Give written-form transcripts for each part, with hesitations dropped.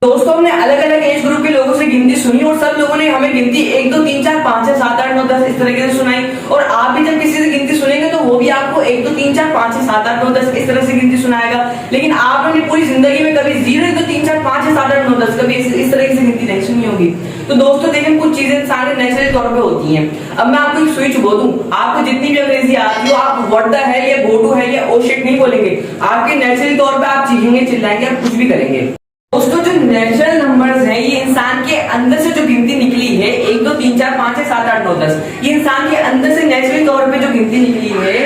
दोस्तों हमने अलग अलग एज ग्रुप के लोगों से गिनती सुनी और सब लोगों ने हमें गिनती 1 2 3 4 5 6 7 8 9 10 इस तरीके से सुनाई। और आप भी जब किसी से गिनती सुनेंगे तो वो भी आपको 1 2 3 4 5 6 7 8 9 10 इस तरह से गिनती सुनाएगा। लेकिन आपने पूरी जिंदगी में कभी 0 1 2 3 4 5 6 7 8 9 10 कभी इस तरीके से गिनती नहीं सुनी होगी। तो दोस्तों देखिए कुछ चीजें इंसान के नेचुरल तौर पे होती हैं। अब मैं आपको एक स्विच बोलूं, आपको जितनी भी अंग्रेजी आती हो आप व्हाट द हेल या गो टू हेल या ओ शिट नहीं बोलेंगे, आपके नेचुरल तौर पे आप चीखेंगे चिल्लाएंगे आप कुछ भी करेंगे। दोस्तों जो नेचुरल नंबर्स हैं ये इंसान के अंदर से जो गिनती निकली है 1 2 3 4 5 6 7 8 9 10, ये इंसान के अंदर से नेचुरल तौर पे जो गिनती निकली है ये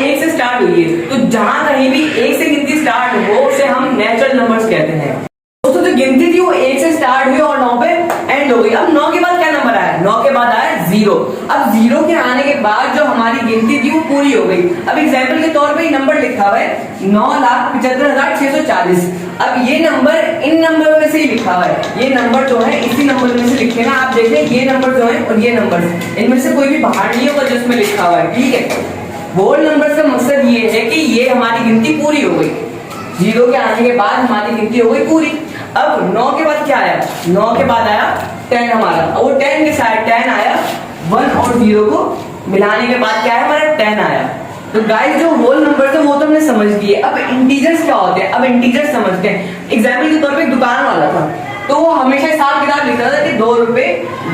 1 से स्टार्ट हुई है। तो जहां कहीं भी 1 से गिनती स्टार्ट हो उसे हम नेचुरल नंबर्स कहते हैं। दोस्तों जो गिनती थी वो 1 से स्टार्ट हुई और 9 पे एंड हो गई। अब 9 के बाद क्या नंबर आया? 9 के बाद आया 0। अब 0 के आने के बाद जो हमारी गिनती थी वो पूरी हो गई। अब एग्जांपल के तौर पे नंबर लिखा हुआ है 9,75,640। अब ये नंबर इन नंबरों में से ही लिखा हुआ है, ये नंबर जो है इसी नंबर में से लिखे ना। आप देखें ये नंबर जो है और ये नंबर इनमें से कोई भी बाहर नहीं होगा जिसमें लिखा हुआ है, ठीक है। होल नंबर का मकसद ये है कि ये हमारी गिनती पूरी हो गई। 0 के आने के बाद हमारी गिनती हो गई पूरी। अब 9 के बाद क्या आया? 9 के बाद आया 10 हमारा। और वो 10 के साथ 10 आया 1 और 0 को मिलाने के बाद क्या है हमारा 10 आया। तो गाइस जो होल नंबर थे वो तो हमने समझ लिए। अब इंटीजर्स क्या होते हैं? अब इंटीजर्स समझते हैं। एग्जांपल के तौर पे एक दुकान वाला था तो वो हमेशा हिसाब किताब लिखता था कि 2 रुपए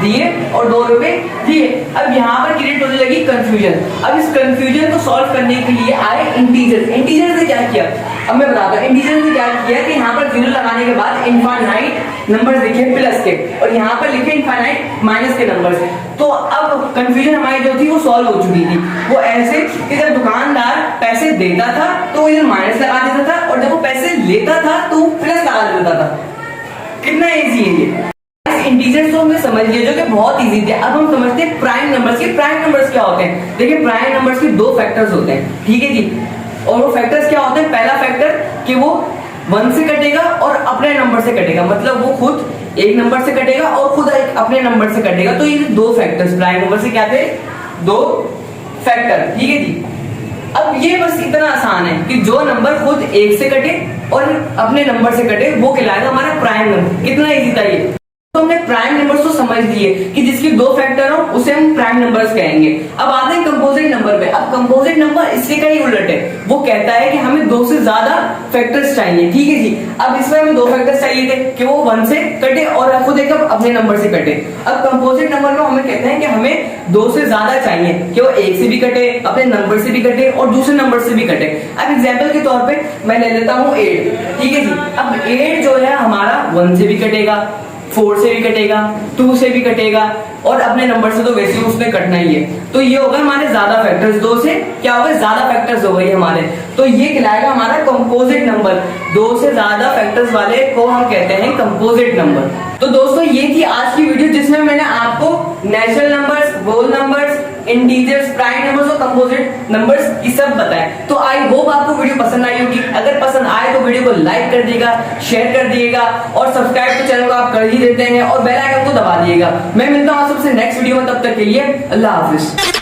दिए और 2 रुपए दिए। अब यहाँ पर क्रिएट होने लगी कंफ्यूजन। अब इस कंफ्यूजन को सॉल्व करने के लिए आए इंटीजर्स। इंटीजर्स ने क्या किया अब मैं बताता हूँ। इंटीजर्स ने क्या किया कि यहाँ पर 0 लगाने के बाद इनफाइनाइट नंबर्स लिखे प्लस के और यहाँ पर लिखे इनफाइनाइट माइनस के नंबर्स। तो अब कंफ्यूजन हमारी जो थी वो सॉल्व हो चुकी थी। वो ऐसे कि जब दुकानदार पैसे देता था तो वो इधर माइनस लगा देता था और जब वो पैसे लेता था तो वो प्लस लगा देता था। कितना इजी है ये। इंटीजर्स तो हमने समझ लिया जो कि बहुत इजी थे। अब हम समझते हैं प्राइम नंबर्स के। प्राइम नंबर्स क्या होते हैं? देखिए प्राइम नंबर्स के 2 फैक्टर्स होते हैं, ठीक है जी। और वो फैक्टर्स क्या होते हैं? पहला फैक्टर कि वो 1 से कटेगा और अपने नंबर से कटेगा, मतलब वो खुद एक नंबर से कटेगा और खुद एक अपने नंबर से कटेगा। तो ये 2 फैक्टर्स प्राइम नंबर से क्या थे? 2 फैक्टर, ठीक है जी। अब ये बस इतना आसान है कि जो नंबर खुद 1 से कटे और अपने नंबर से कटे वो कहलाएगा हमारा प्राइम नंबर। कितना इजी था ये। तो हमने प्राइम नंबर्स तो समझ लिए कि जिसके 2 फैक्टर हो उसे हम प्राइम नंबर्स कहेंगे। अब आते हैं कंपोजिट नंबर पे। अब कंपोजिट नंबर इसके का ही उलट है। वो कहता है कि हमें 2 से ज्यादा फैक्टर्स चाहिए, ठीक है जी। अब इसमें हमें 2 फैक्टर्स चाहिए थे कि वो 1 से कटे और खुद एक अपने नंबर से कटे। अब कंपोजिट नंबर में हमें कहते हैं कि हमें 2 से ज्यादा चाहिए कि वो 1 से भी कटे, अपने नंबर से भी कटे और दूसरे नंबर से भी कटे। अब एग्जाम्पल के तौर पर मैं ले लेता हूँ 8, ठीक है जी। अब 8 जो है हमारा 1 से भी कटेगा, 4 से भी कटेगा, 2 से भी कटेगा और अपने नंबर से तो वैसे ही उसमें कटना ही है। तो ये होगा हमारे ज्यादा फैक्टर्स। 2 से क्या होगा? ज्यादा फैक्टर्स हो गए हमारे। तो ये कहलाएगा हमारा कंपोजिट नंबर। 2 से ज्यादा फैक्टर्स वाले को हम कहते हैं कंपोजिट नंबर। तो दोस्तों ये थी आज की वीडियो जिसमें मैंने आपको natural numbers, whole numbers, integers, prime numbers और कंपोजिट नंबर्स ये सब बताएं। तो आई होप आपको वीडियो पसंद आई होगी। अगर पसंद आए तो वीडियो को लाइक कर दिएगा, शेयर कर दिएगा और सब्सक्राइब तो चैनल को आप कर ही देते हैं और बेल आइकन को दबा दिएगा। मैं मिलता हूँ सबसे नेक्स्ट वीडियो में, तब तक के लिए अल्लाह हाफिज।